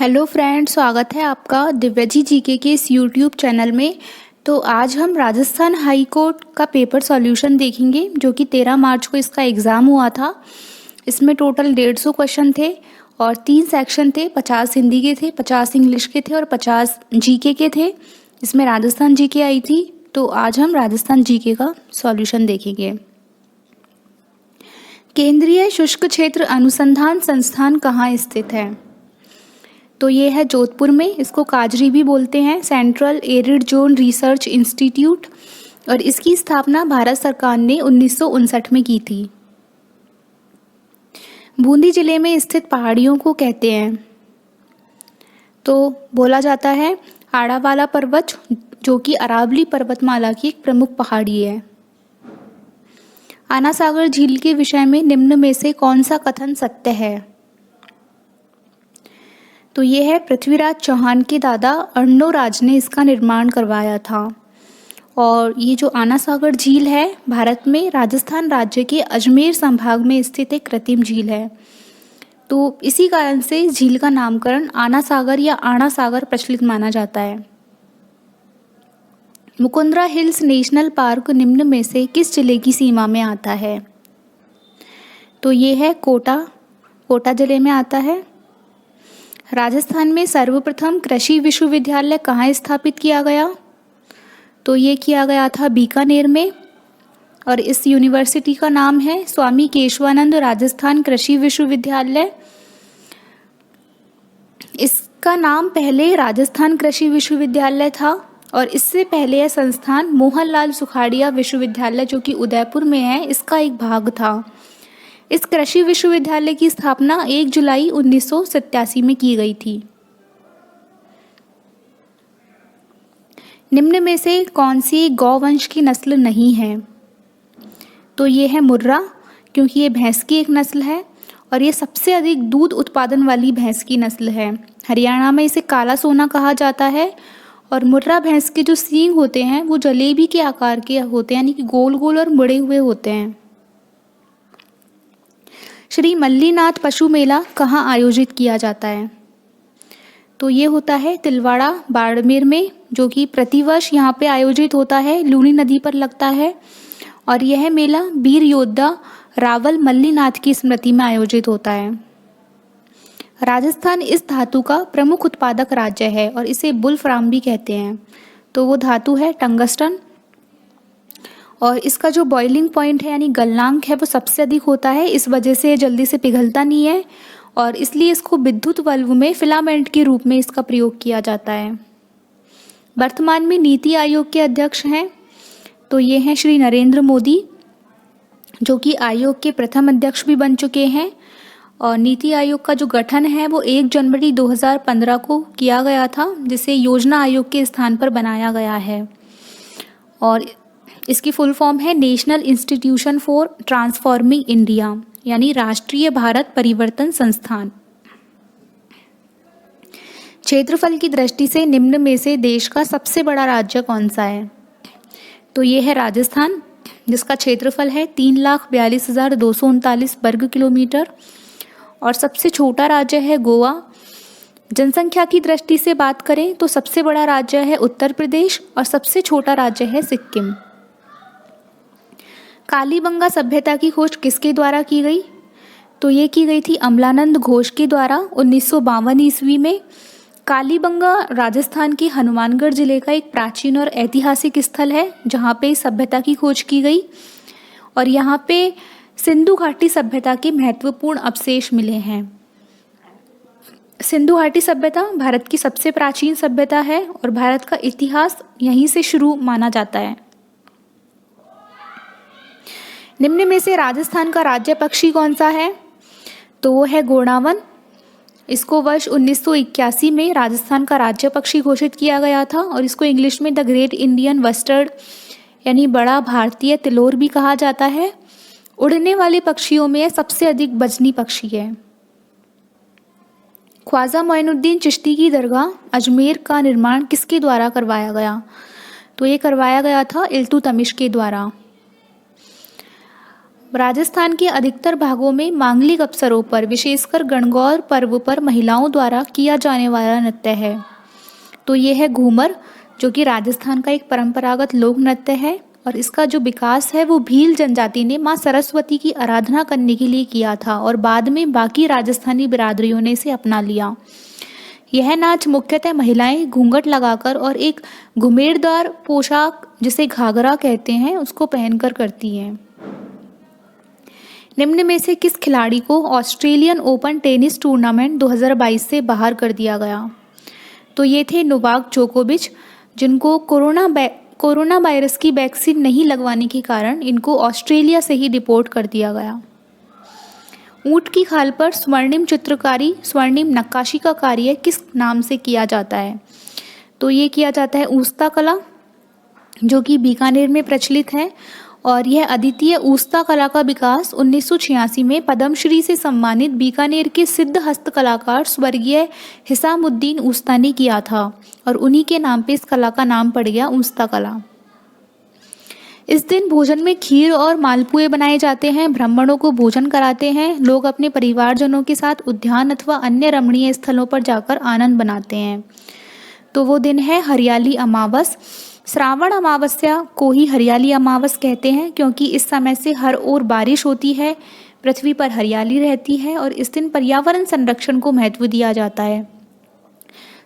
Hello friends, स्वागत है आपका दिव्याजी जीके के इस यूट्यूब चैनल में। तो आज हम राजस्थान हाई कोर्ट का पेपर सॉल्यूशन देखेंगे जो कि 13 मार्च को इसका एग्ज़ाम हुआ था। इसमें टोटल 150 क्वेश्चन थे और 3 सेक्शन थे। 50 हिंदी के थे, 50 इंग्लिश के थे और 50 जीके के थे। इसमें राजस्थान जीके आई थी। तो आज हम राजस्थान जीके का सॉल्यूशन देखेंगे। केंद्रीय शुष्क क्षेत्र अनुसंधान संस्थान कहाँ स्थित है? तो ये है जोधपुर में। इसको काजरी भी बोलते हैं, central arid zone research institute, और इसकी स्थापना भारत सरकार ने 1959 में की थी। बूंदी जिले में स्थित पहाड़ियों को कहते हैं? तो बोला जाता है आड़ावाला पर्वत, जो कि अरावली पर्वतमाला की एक प्रमुख पहाड़ी है। आना सागर झील के विषय में निम्न में से कौन सा कथन सत्य है? तो ये है पृथ्वीराज चौहान के दादा अर्णोराज ने इसका निर्माण करवाया था। और ये जो आना सागर झील है भारत में राजस्थान राज्य के अजमेर संभाग में स्थित एक कृत्रिम झील है। तो इसी कारण से झील का नामकरण आना सागर या आना सागर प्रचलित माना जाता है। मुकुंदरा हिल्स नेशनल पार्क निम्न में से किस जिले की सीमा में आता है? तो ये है कोटा जिले में आता है। राजस्थान में सर्वप्रथम कृषि विश्वविद्यालय कहाँ स्थापित किया गया? तो ये किया गया था बीकानेर में, और इस यूनिवर्सिटी का नाम है स्वामी केशवानंद राजस्थान कृषि विश्वविद्यालय। इसका नाम पहले राजस्थान कृषि विश्वविद्यालय था और इससे पहले यह संस्थान मोहनलाल सुखाड़िया विश्वविद्यालय, जो कि उदयपुर में है, इसका एक भाग था। इस कृषि विश्वविद्यालय की स्थापना 1 जुलाई 1987 में की गई थी। निम्न में से कौन सी गौवंश की नस्ल नहीं है? तो ये है मुर्रा, क्योंकि ये भैंस की एक नस्ल है और ये सबसे अधिक दूध उत्पादन वाली भैंस की नस्ल है। हरियाणा में इसे काला सोना कहा जाता है। और मुर्रा भैंस के जो सींग होते हैं वो जलेबी के आकार के होते हैं, यानी कि गोल गोल और मुड़े हुए होते हैं। श्री मल्लीनाथ पशु मेला कहाँ आयोजित किया जाता है? तो ये होता है तिलवाड़ा बाड़मेर में, जो कि प्रतिवर्ष यहाँ पे आयोजित होता है, लूनी नदी पर लगता है। और यह मेला वीर योद्धा रावल मल्लीनाथ की स्मृति में आयोजित होता है। राजस्थान इस धातु का प्रमुख उत्पादक राज्य है और इसे बुलफ्राम भी कहते हैं। तो वो धातु है टंगस्टन, और इसका जो बॉइलिंग पॉइंट है यानी गलनांक है वो सबसे अधिक होता है। इस वजह से जल्दी से पिघलता नहीं है और इसलिए इसको विद्युत बल्ब में फिलामेंट के रूप में इसका प्रयोग किया जाता है। वर्तमान में नीति आयोग के अध्यक्ष हैं? तो ये हैं श्री नरेंद्र मोदी, जो कि आयोग के प्रथम अध्यक्ष भी बन चुके हैं। और नीति आयोग का जो गठन है वो 1 जनवरी 2015 को किया गया था, जिसे योजना आयोग के स्थान पर बनाया गया है। और इसकी फुल फॉर्म है national institution for transforming India, यानी राष्ट्रीय भारत परिवर्तन संस्थान। क्षेत्रफल की दृष्टि से निम्न में से देश का सबसे बड़ा राज्य कौन सा है? तो ये है राजस्थान, जिसका क्षेत्रफल है 3,42,239 वर्ग किलोमीटर। और सबसे छोटा राज्य है गोवा। जनसंख्या की दृष्टि से बात करें तो सबसे बड़ा राज्य है उत्तर प्रदेश और सबसे छोटा राज्य है सिक्किम। कालीबंगा सभ्यता की खोज किसके द्वारा की गई? तो ये की गई थी अमलानंद घोष के द्वारा 1952 ईस्वी में। कालीबंगा राजस्थान के हनुमानगढ़ जिले का एक प्राचीन और ऐतिहासिक स्थल है जहाँ पे सभ्यता की खोज की गई और यहाँ पे सिंधु घाटी सभ्यता के महत्वपूर्ण अवशेष मिले हैं। सिंधु घाटी सभ्यता भारत की सबसे प्राचीन सभ्यता है और भारत का इतिहास यहीं से शुरू माना जाता है। निम्न में से राजस्थान का राज्य पक्षी कौन सा है? तो वो है गोड़ावन। इसको वर्ष 1981 में राजस्थान का राज्य पक्षी घोषित किया गया था और इसको इंग्लिश में द ग्रेट इंडियन बस्टर्ड यानी बड़ा भारतीय तिलोर भी कहा जाता है। उड़ने वाले पक्षियों में सबसे अधिक बजनी पक्षी है। ख्वाजा मोइनुद्दीन चिश्ती की दरगाह अजमेर का निर्माण किसके द्वारा करवाया गया? तो ये करवाया गया था इल्तुतमिश के द्वारा। राजस्थान के अधिकतर भागों में मांगलिक अवसरों पर, विशेषकर गणगौर पर्व पर महिलाओं द्वारा किया जाने वाला नृत्य है। तो ये है घूमर, जो कि राजस्थान का एक परंपरागत लोक नृत्य है और इसका जो विकास है वो भील जनजाति ने माँ सरस्वती की आराधना करने के लिए किया था और बाद में बाकी राजस्थानी बिरादरियों ने इसे अपना लिया। यह नाच मुख्यतः महिलाएं घूंघट लगाकर और एक घुमेरदार पोशाक जिसे घाघरा कहते हैं उसको पहनकर करती हैं। निम्न में से किस खिलाड़ी को ऑस्ट्रेलियन ओपन टेनिस टूर्नामेंट 2022 से बाहर कर दिया गया? तो ये थे नोवाक जोकोविच, जिनको कोरोना वायरस की वैक्सीन नहीं लगवाने के कारण इनको ऑस्ट्रेलिया से ही डिपोर्ट कर दिया गया। ऊंट की खाल पर स्वर्णिम चित्रकारी, स्वर्णिम नक्काशी का कार्य किस नाम से किया जाता है? तो ये किया जाता है ऊस्ता कला, जो कि बीकानेर में प्रचलित है और यह अद्वितीय ऊस्ता कला का विकास 1986 में पद्मश्री से सम्मानित बीकानेर के सिद्ध हस्तकलाकार स्वर्गीय हिसामुद्दीन ऊस्ता ने किया था और उन्हीं के नाम पे इस कला का नाम पड़ गया ऊस्ता कला। इस दिन भोजन में खीर और मालपुए बनाए जाते हैं, ब्राह्मणों को भोजन कराते हैं, लोग अपने परिवारजनों के साथ उद्यान अथवा अन्य रमणीय स्थलों पर जाकर आनंद बनाते हैं। तो वो दिन है हरियाली अमावस। श्रावण अमावस्या को ही हरियाली अमावस कहते हैं क्योंकि इस समय से हर ओर बारिश होती है, पृथ्वी पर हरियाली रहती है और इस दिन पर्यावरण संरक्षण को महत्व दिया जाता है।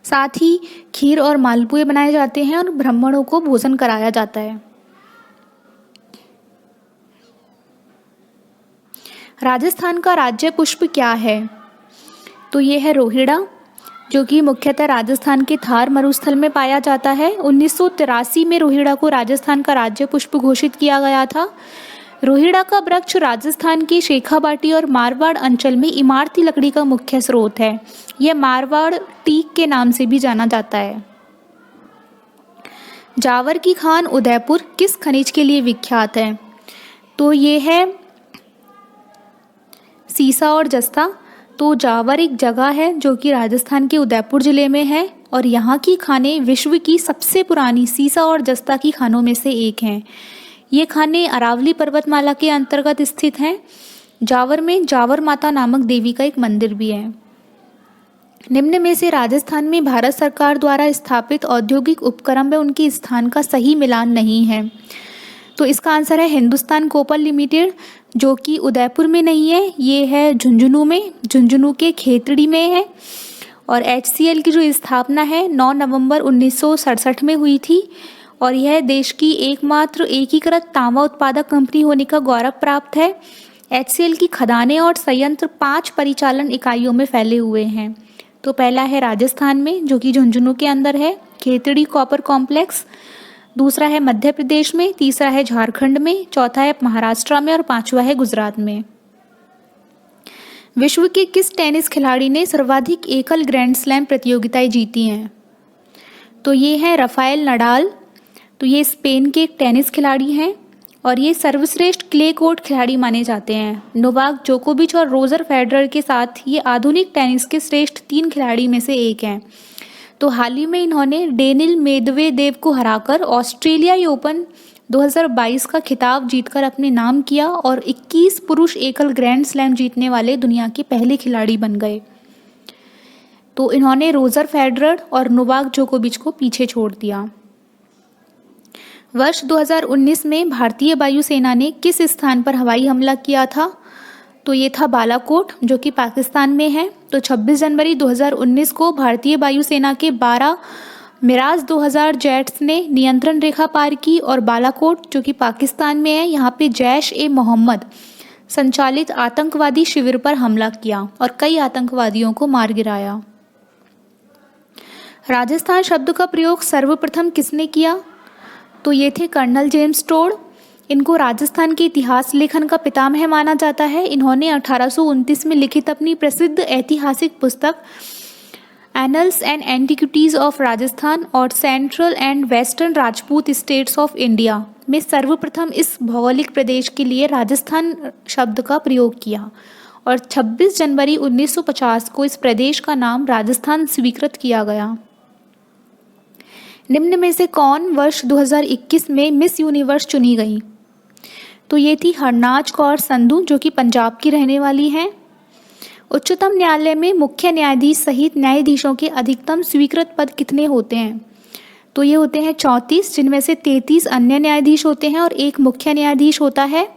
साथ ही खीर और मालपुए बनाए जाते हैं और ब्राह्मणों को भोजन कराया जाता है। राजस्थान का राज्य पुष्प क्या है? तो ये है रोहिड़ा, जो कि मुख्यतः राजस्थान के थार मरुस्थल में पाया जाता है। 1983 में रोहिड़ा को राजस्थान का राज्य पुष्प घोषित किया गया था। रोहिड़ा का वृक्ष राजस्थान की शेखावाटी और मारवाड़ अंचल में इमारती लकड़ी का मुख्य स्रोत है। यह मारवाड़ टीक के नाम से भी जाना जाता है। जावर की खान उदयपुर किस खनिज के लिए विख्यात है? तो ये है सीसा और जस्ता। तो जावर एक जगह है जो कि राजस्थान के उदयपुर ज़िले में है और यहाँ की खानें विश्व की सबसे पुरानी सीसा और जस्ता की खानों में से एक हैं। ये खानें अरावली पर्वतमाला के अंतर्गत स्थित हैं। जावर में जावर माता नामक देवी का एक मंदिर भी है। निम्न में से राजस्थान में भारत सरकार द्वारा स्थापित औद्योगिक उपक्रम में उनके स्थान का सही मिलान नहीं है। तो इसका आंसर है हिंदुस्तान कोपल लिमिटेड, जो कि उदयपुर में नहीं है, ये है झुंझुनू में, झुंझुनू के खेतड़ी में है। और HCL की जो स्थापना है 9 नवंबर 1967 में हुई थी और यह देश की एकमात्र एकीकृत तांबा उत्पादक कंपनी होने का गौरव प्राप्त है। HCL की खदानें और संयंत्र 5 परिचालन इकाइयों में फैले हुए हैं। तो पहला है राजस्थान में, जो कि झुंझुनू के अंदर है, खेतड़ी कॉपर कॉम्प्लेक्स। दूसरा है मध्य प्रदेश में, तीसरा है झारखंड में, चौथा है महाराष्ट्र में और पांचवा है गुजरात में। विश्व के किस टेनिस खिलाड़ी ने सर्वाधिक एकल ग्रैंड स्लैम प्रतियोगिताएं जीती हैं? तो ये है राफेल नडाल। तो ये स्पेन के एक टेनिस खिलाड़ी हैं और ये सर्वश्रेष्ठ क्ले कोर्ट खिलाड़ी माने जाते हैं। नोवाक जोकोविच और रोजर फेडरर के साथ ये आधुनिक टेनिस के श्रेष्ठ 3 खिलाड़ी में से एक हैं। तो हाल ही में इन्होंने डेनिल मेदवेदेव को हराकर ऑस्ट्रेलियाई ओपन 2022 का खिताब जीतकर अपने नाम किया और 21 पुरुष एकल ग्रैंड स्लैम जीतने वाले दुनिया के पहले खिलाड़ी बन गए। तो इन्होंने रोजर फेडरर और नोवाक जोकोविच को पीछे छोड़ दिया। वर्ष 2019 में भारतीय वायुसेना ने किस स्थान पर हवाई हमला किया था? तो ये था बालाकोट, जो कि पाकिस्तान में है। तो 26 जनवरी 2019 को भारतीय वायुसेना के 12 मिराज 2000 जेट्स ने नियंत्रण रेखा पार की और बालाकोट, जो कि पाकिस्तान में है, यहाँ पे जैश-ए-मोहम्मद संचालित आतंकवादी शिविर पर हमला किया और कई आतंकवादियों को मार गिराया। राजस्थान शब्द का प्रयोग सर्वप्रथम किसने किया? तो ये थे कर्नल जेम्स टोड। इनको राजस्थान के इतिहास लेखन का पितामह माना जाता है। इन्होंने 1829 में लिखित अपनी प्रसिद्ध ऐतिहासिक पुस्तक annals and antiquities of Rajasthan और central and western Rajput states of India में सर्वप्रथम इस भौगोलिक प्रदेश के लिए राजस्थान शब्द का प्रयोग किया और 26 जनवरी 1950 को इस प्रदेश का नाम राजस्थान स्वीकृत किया गया। निम्न में से कौन वर्ष 2021 में मिस यूनिवर्स चुनी गई? तो ये थी हरनाज कौर संधू, जो कि पंजाब की रहने वाली हैं। उच्चतम न्यायालय में मुख्य न्यायाधीश सहित न्यायाधीशों के अधिकतम स्वीकृत पद कितने होते हैं? तो ये होते हैं 34, जिनमें से 33 अन्य न्यायाधीश होते हैं और एक मुख्य न्यायाधीश होता है।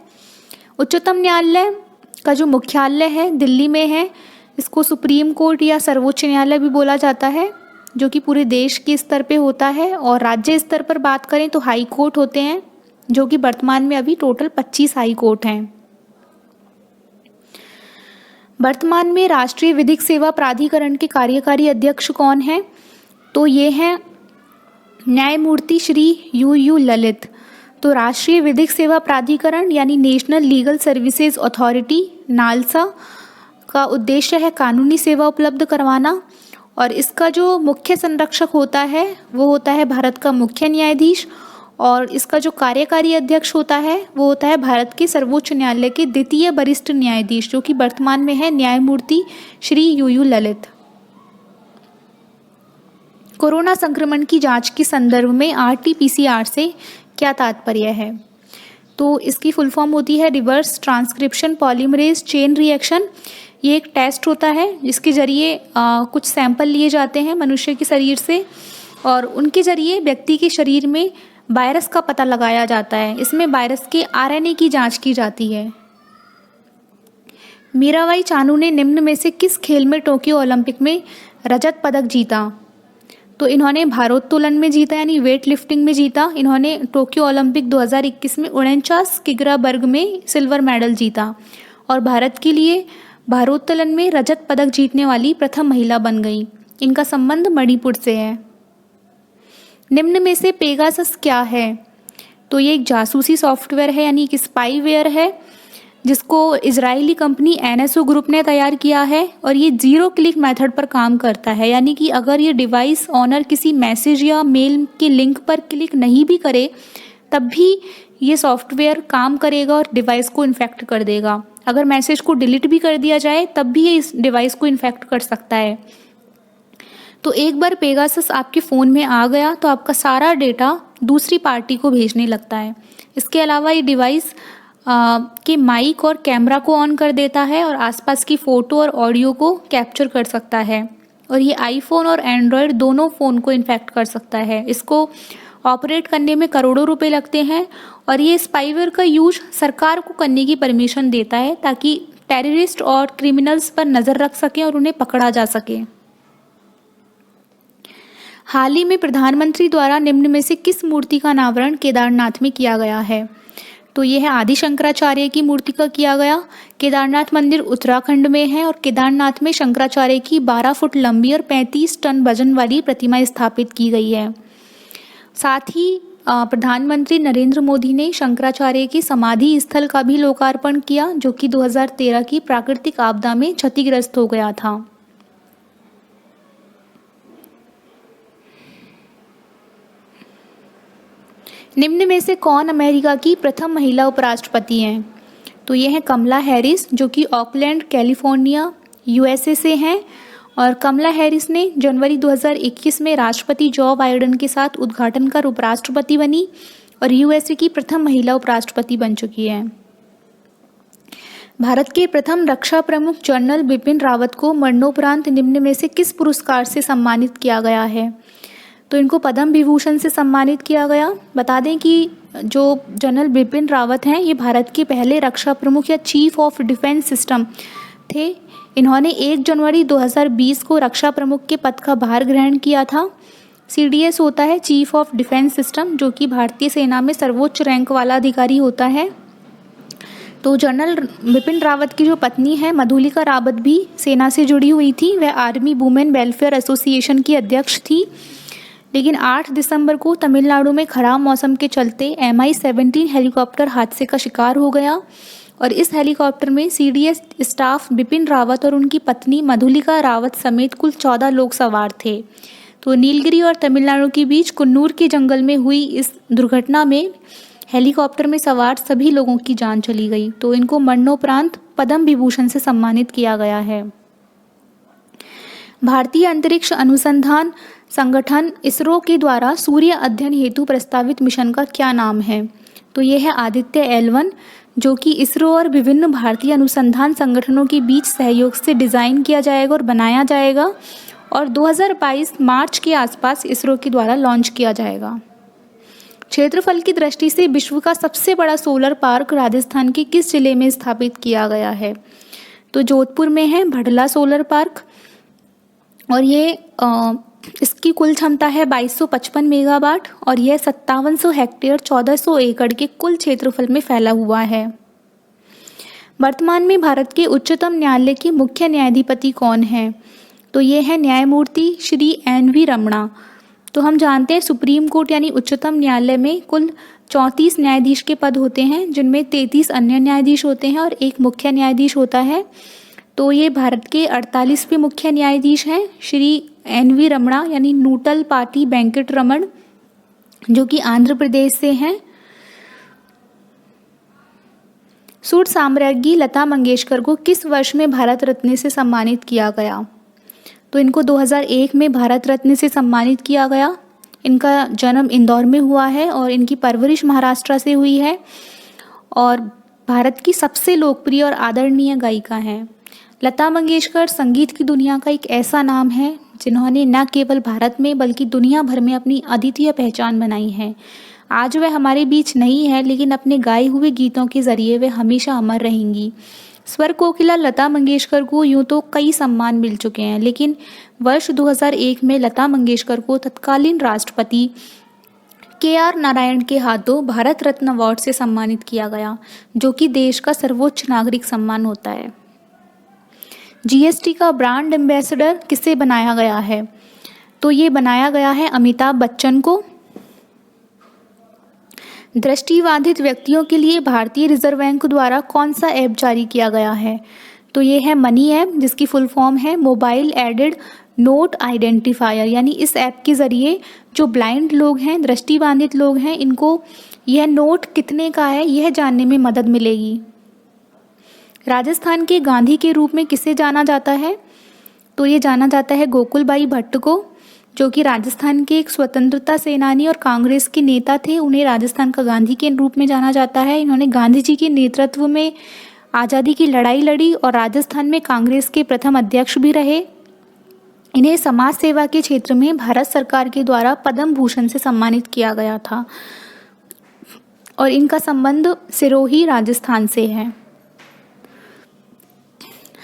उच्चतम न्यायालय का जो मुख्यालय है दिल्ली में है। इसको सुप्रीम कोर्ट या सर्वोच्च न्यायालय भी बोला जाता है, जो कि पूरे देश के स्तर पे होता है। और राज्य स्तर पर बात करें तो हाई कोर्ट होते हैं, जो कि वर्तमान में अभी टोटल 25 हाई कोर्ट हैं। वर्तमान में राष्ट्रीय विधिक सेवा प्राधिकरण के कार्यकारी अध्यक्ष कौन हैं? तो ये हैं न्यायमूर्ति श्री यू ललित। तो राष्ट्रीय विधिक सेवा प्राधिकरण यानी national legal services authority NALSA का उद्देश्य है कानूनी सेवा उपलब्ध करवाना, और इसका जो मुख्य संरक्षक होता है वो होता है भारत का मुख्य न्यायाधीश, और इसका जो कार्यकारी अध्यक्ष होता है वो होता है भारत के सर्वोच्च न्यायालय के द्वितीय वरिष्ठ न्यायाधीश, जो कि वर्तमान में है न्यायमूर्ति श्री यू ललित। कोरोना संक्रमण की जांच के संदर्भ में RT-PCR से क्या तात्पर्य है? तो इसकी फुल फॉर्म होती है reverse transcription polymerase chain reaction. ये एक टेस्ट होता है जिसके जरिए कुछ सैंपल लिए जाते हैं मनुष्य के शरीर से, और उनके जरिए व्यक्ति के शरीर में वायरस का पता लगाया जाता है। इसमें वायरस के RNA की जांच की जाती है। मीराबाई चानू ने निम्न में से किस खेल में टोक्यो ओलंपिक में रजत पदक जीता? तो इन्होंने भारोत्तोलन में जीता, यानी वेट लिफ्टिंग में जीता। इन्होंने टोक्यो ओलंपिक 2021 में 49 किग्रा वर्ग में सिल्वर मेडल जीता, और भारत के लिए भारोत्तोलन में रजत पदक जीतने वाली प्रथम महिला बन गई। इनका संबंध मणिपुर से है। निम्न में से पेगासस क्या है? तो ये एक जासूसी सॉफ्टवेयर है, यानी एक स्पाईवेयर है, जिसको इजरायली कंपनी NSO ग्रुप ने तैयार किया है, और ये 0 क्लिक मेथड पर काम करता है। यानी कि अगर ये डिवाइस ऑनर किसी मैसेज या मेल के लिंक पर क्लिक नहीं भी करे तब भी ये सॉफ्टवेयर काम करेगा और डिवाइस को इन्फेक्ट कर देगा। अगर मैसेज को डिलीट भी कर दिया जाए तब भी ये इस डिवाइस को इन्फेक्ट कर सकता है। तो एक बार पेगासस आपके फ़ोन में आ गया तो आपका सारा डेटा दूसरी पार्टी को भेजने लगता है। इसके अलावा ये डिवाइस के माइक और कैमरा को ऑन कर देता है और आसपास की फ़ोटो और ऑडियो को कैप्चर कर सकता है, और ये आईफोन और एंड्रॉयड दोनों फ़ोन को इन्फेक्ट कर सकता है। इसको ऑपरेट करने में करोड़ों रुपए लगते हैं, और ये स्पाईवेयर का यूज सरकार को करने की परमिशन देता है ताकि टेररिस्ट और क्रिमिनल्स पर नज़र रख सकें और उन्हें पकड़ा जा सके। हाल ही में प्रधानमंत्री द्वारा निम्न में से किस मूर्ति का अनावरण केदारनाथ में किया गया है? तो ये है आदि शंकराचार्य की मूर्ति का किया गया। केदारनाथ मंदिर उत्तराखंड में है, और केदारनाथ में शंकराचार्य की 12 फुट लंबी और 35 टन वजन वाली प्रतिमा स्थापित की गई है। साथ ही प्रधानमंत्री नरेंद्र मोदी ने शंकराचार्य की समाधि स्थल का भी लोकार्पण किया, जो कि 2013 की प्राकृतिक आपदा में क्षतिग्रस्त हो गया था। निम्न में से कौन अमेरिका की प्रथम महिला उपराष्ट्रपति हैं? तो ये हैं कमला हैरिस, जो कि ऑकलैंड कैलिफोर्निया USA से हैं, और कमला हैरिस ने जनवरी 2021 में राष्ट्रपति जो बाइडेन के साथ उद्घाटन कर उपराष्ट्रपति बनी और USA की प्रथम महिला उपराष्ट्रपति बन चुकी हैं। भारत के प्रथम रक्षा प्रमुख जनरल बिपिन रावत को मरणोपरांत निम्न में से किस पुरस्कार से सम्मानित किया गया है? तो इनको पद्म विभूषण से सम्मानित किया गया। बता दें कि जो जनरल बिपिन रावत हैं ये भारत के पहले रक्षा प्रमुख या चीफ ऑफ डिफेंस सिस्टम थे। इन्होंने 1 जनवरी 2020 को रक्षा प्रमुख के पद का भार ग्रहण किया था। CDS होता है चीफ ऑफ डिफेंस सिस्टम, जो कि भारतीय सेना में सर्वोच्च रैंक वाला अधिकारी होता है। तो जनरल बिपिन रावत की जो पत्नी है मधुलिका रावत भी सेना से जुड़ी हुई थी। वह आर्मी वुमेन वेलफेयर एसोसिएशन की अध्यक्ष थी। लेकिन 8 दिसंबर को तमिलनाडु में खराब मौसम के चलते MI-17 हेलीकॉप्टर हादसे का शिकार हो गया, और इस हेलीकॉप्टर में CDS स्टाफ बिपिन रावत और उनकी पत्नी मधुलिका रावत समेत कुल 14 लोग सवार थे। तो नीलगिरी और तमिलनाडु के बीच कुन्नूर के जंगल में हुई इस दुर्घटना में हेलीकॉप्टर में सवार सभी लोगों की जान चली गई। तो इनको मरणोपरांत पद्म विभूषण से सम्मानित किया गया है। भारतीय अंतरिक्ष अनुसंधान संगठन ISRO के द्वारा सूर्य अध्ययन हेतु प्रस्तावित मिशन का क्या नाम है? तो ये है आदित्य L1, जो कि इसरो और विभिन्न भारतीय अनुसंधान संगठनों के बीच सहयोग से डिज़ाइन किया जाएगा और बनाया जाएगा और 2022 मार्च के आसपास इसरो के द्वारा लॉन्च किया जाएगा। क्षेत्रफल की दृष्टि से विश्व का सबसे बड़ा सोलर पार्क राजस्थान के किस जिले में स्थापित किया गया है? तो जोधपुर में है भड़ला सोलर पार्क और ये इसकी कुल क्षमता है 2255 मेगावाट और यह 5700 हेक्टेयर 1400 एकड़ के कुल क्षेत्रफल में फैला हुआ है। वर्तमान में भारत के उच्चतम न्यायालय के मुख्य न्यायाधिपति कौन है? तो ये है न्यायमूर्ति श्री NV रमणा। तो हम जानते हैं सुप्रीम कोर्ट यानी उच्चतम न्यायालय में कुल 34 न्यायाधीश के पद होते हैं, जिनमें 33 अन्य न्यायाधीश होते हैं और एक मुख्य न्यायाधीश होता है। तो ये भारत के 48वें मुख्य न्यायाधीश हैं श्री NV रमणा यानी नूटल पाटी वेंकट रमण, जो कि आंध्र प्रदेश से हैं। सुर साम्राज्ञी लता मंगेशकर को किस वर्ष में भारत रत्न से सम्मानित किया गया? तो इनको 2001 में भारत रत्न से सम्मानित किया गया। इनका जन्म इंदौर में हुआ है और इनकी परवरिश महाराष्ट्र से हुई है और भारत की सबसे लोकप्रिय और आदरणीय गायिका हैं। लता मंगेशकर संगीत की दुनिया का एक ऐसा नाम है जिन्होंने न केवल भारत में बल्कि दुनिया भर में अपनी अद्वितीय पहचान बनाई है। आज वह हमारे बीच नहीं है, लेकिन अपने गाए हुए गीतों के जरिए वे हमेशा अमर रहेंगी। स्वर कोकिला लता मंगेशकर को यूँ तो कई सम्मान मिल चुके हैं, लेकिन वर्ष 2001 में लता मंगेशकर को तत्कालीन राष्ट्रपति KR नारायण के हाथों भारत रत्न अवार्ड से सम्मानित किया गया, जो कि देश का सर्वोच्च नागरिक सम्मान होता है। GST का ब्रांड एम्बेसडर किसे बनाया गया है? तो ये बनाया गया है अमिताभ बच्चन को। दृष्टिबाधित व्यक्तियों के लिए भारतीय रिजर्व बैंक द्वारा कौन सा ऐप जारी किया गया है? तो ये है मनी ऐप, जिसकी फुल फॉर्म है मोबाइल एडेड नोट आइडेंटिफायर। यानी इस ऐप के ज़रिए जो ब्लाइंड लोग हैं, दृष्टिबाधित लोग हैं, इनको यह नोट कितने का है यह जानने में मदद मिलेगी। राजस्थान के गांधी के रूप में किसे जाना जाता है? तो ये जाना जाता है गोकुलबाई भट्ट को, जो कि राजस्थान के एक स्वतंत्रता सेनानी और कांग्रेस के नेता थे। उन्हें राजस्थान का गांधी के रूप में जाना जाता है। इन्होंने गांधी जी के नेतृत्व में आज़ादी की लड़ाई लड़ी और राजस्थान में कांग्रेस के प्रथम अध्यक्ष भी रहे। इन्हें समाज सेवा के क्षेत्र में भारत सरकार के द्वारा पद्म भूषण से सम्मानित किया गया था और इनका संबंध सिरोही राजस्थान से है।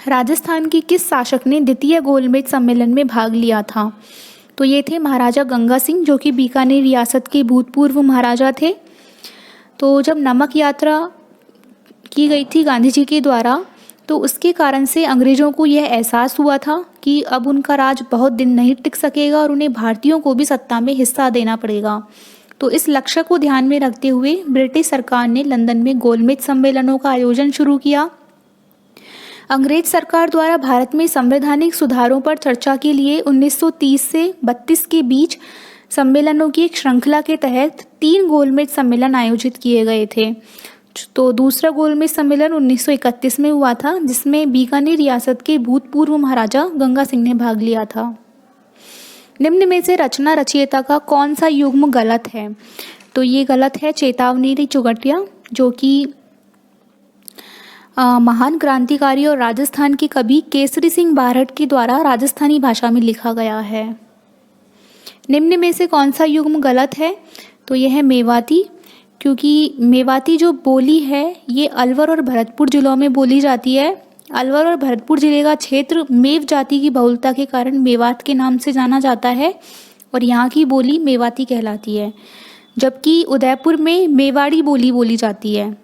राजस्थान की किस शासक ने द्वितीय गोलमेज सम्मेलन में भाग लिया था? तो ये थे महाराजा गंगा सिंह, जो कि बीकानेर रियासत के भूतपूर्व महाराजा थे। तो जब नमक यात्रा की गई थी गांधी जी के द्वारा, तो उसके कारण से अंग्रेज़ों को यह एहसास हुआ था कि अब उनका राज बहुत दिन नहीं टिक सकेगा और उन्हें भारतीयों को भी सत्ता में हिस्सा देना पड़ेगा। तो इस लक्ष्य को ध्यान में रखते हुए ब्रिटिश सरकार ने लंदन में गोलमेज सम्मेलनों का आयोजन शुरू किया। अंग्रेज सरकार द्वारा भारत में संवैधानिक सुधारों पर चर्चा के लिए 1930 से 32 के बीच सम्मेलनों की एक श्रृंखला के तहत 3 गोलमेज सम्मेलन आयोजित किए गए थे। तो दूसरा गोलमेज सम्मेलन 1931 में हुआ था, जिसमें बीकानेर रियासत के भूतपूर्व महाराजा गंगा सिंह ने भाग लिया था। निम्न में से रचना रचयिता का कौन सा युग्म गलत है? तो ये गलत है चेतावनी चुगटिया, जो कि महान क्रांतिकारी और राजस्थान के कवि केसरी सिंह बारहट के द्वारा राजस्थानी भाषा में लिखा गया है। निम्न में से कौन सा युग्म गलत है? तो यह है मेवाती, क्योंकि मेवाती जो बोली है ये अलवर और भरतपुर जिलों में बोली जाती है। अलवर और भरतपुर जिले का क्षेत्र मेव जाति की बहुलता के कारण मेवात के नाम से जाना जाता है और यहाँ की बोली मेवाती कहलाती है, जबकि उदयपुर में मेवाड़ी बोली बोली जाती है।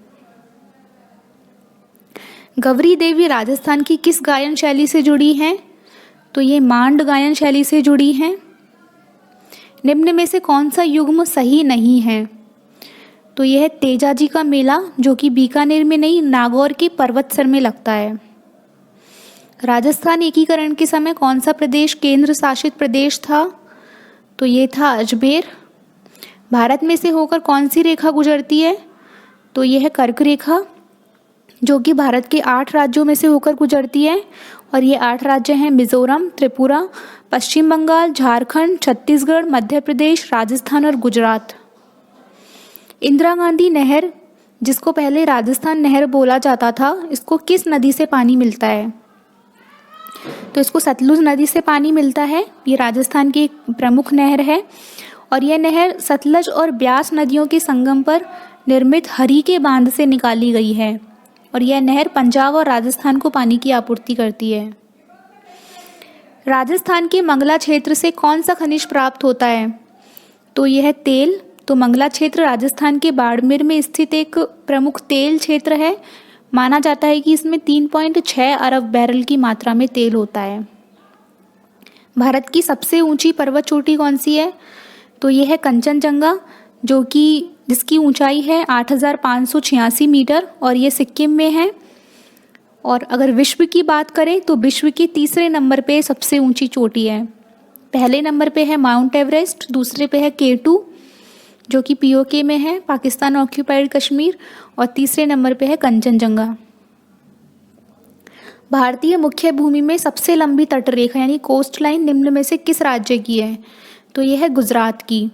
गौरी देवी राजस्थान की किस गायन शैली से जुड़ी हैं? तो ये मांड गायन शैली से जुड़ी हैं। निम्न में से कौन सा युग्म सही नहीं है? तो यह है तेजाजी का मेला, जो कि बीकानेर में नहीं नागौर के पर्वतसर में लगता है। राजस्थान एकीकरण के समय कौन सा प्रदेश केंद्र शासित प्रदेश था? तो ये था अजमेर। भारत में से होकर कौन सी रेखा गुजरती है? तो यह है कर्क रेखा, जो कि भारत के 8 राज्यों में से होकर गुजरती है और ये 8 राज्य हैं मिजोरम, त्रिपुरा, पश्चिम बंगाल, झारखंड, छत्तीसगढ़, मध्य प्रदेश, राजस्थान और गुजरात। इंदिरा गांधी नहर जिसको पहले राजस्थान नहर बोला जाता था, इसको किस नदी से पानी मिलता है? तो इसको सतलुज नदी से पानी मिलता है। ये राजस्थान की एक प्रमुख नहर है और यह नहर सतलज और ब्यास नदियों के संगम पर निर्मित हरी के बांध से निकाली गई है और यह नहर पंजाब और राजस्थान को पानी की आपूर्ति करती है। राजस्थान के मंगला क्षेत्र से कौन सा खनिज प्राप्त होता है? तो यह है तेल। तो मंगला क्षेत्र राजस्थान के बाड़मेर में स्थित एक प्रमुख तेल क्षेत्र है। माना जाता है कि इसमें 3.6 अरब बैरल की मात्रा में तेल होता है। भारत की सबसे ऊंची पर्वत चोटी कौन सी है? तो यह है कंचनजंगा, जिसकी ऊंचाई है 8,586 मीटर और ये सिक्किम में है। और अगर विश्व की बात करें तो विश्व के तीसरे नंबर पे सबसे ऊंची चोटी है। पहले नंबर पे है माउंट एवरेस्ट, दूसरे पे है K2 जो कि POK में है, पाकिस्तान ऑक्यूपाइड कश्मीर, और तीसरे नंबर पे है कंचनजंगा। भारतीय मुख्य भूमि में सबसे लंबी तटरेखा यानी कोस्ट लाइन निम्न में से किस राज्य की है? तो यह है गुजरात की,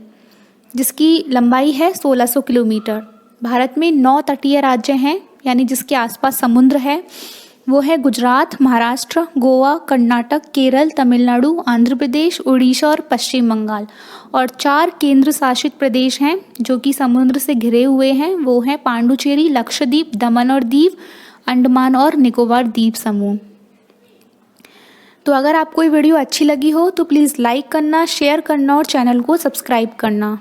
जिसकी लंबाई है 1600 किलोमीटर। भारत में 9 तटीय राज्य हैं यानी जिसके आसपास समुद्र है। वो है गुजरात, महाराष्ट्र, गोवा, कर्नाटक, केरल, तमिलनाडु, आंध्र प्रदेश, उड़ीसा और पश्चिम बंगाल। और 4 केंद्र शासित प्रदेश हैं जो कि समुद्र से घिरे हुए हैं। वो हैं पांडुचेरी, लक्षद्वीप, दमन और दीव, अंडमान और निकोबार द्वीप समूह। तो अगर आपको ये वीडियो अच्छी लगी हो तो प्लीज़ लाइक करना, शेयर करना और चैनल को सब्सक्राइब करना।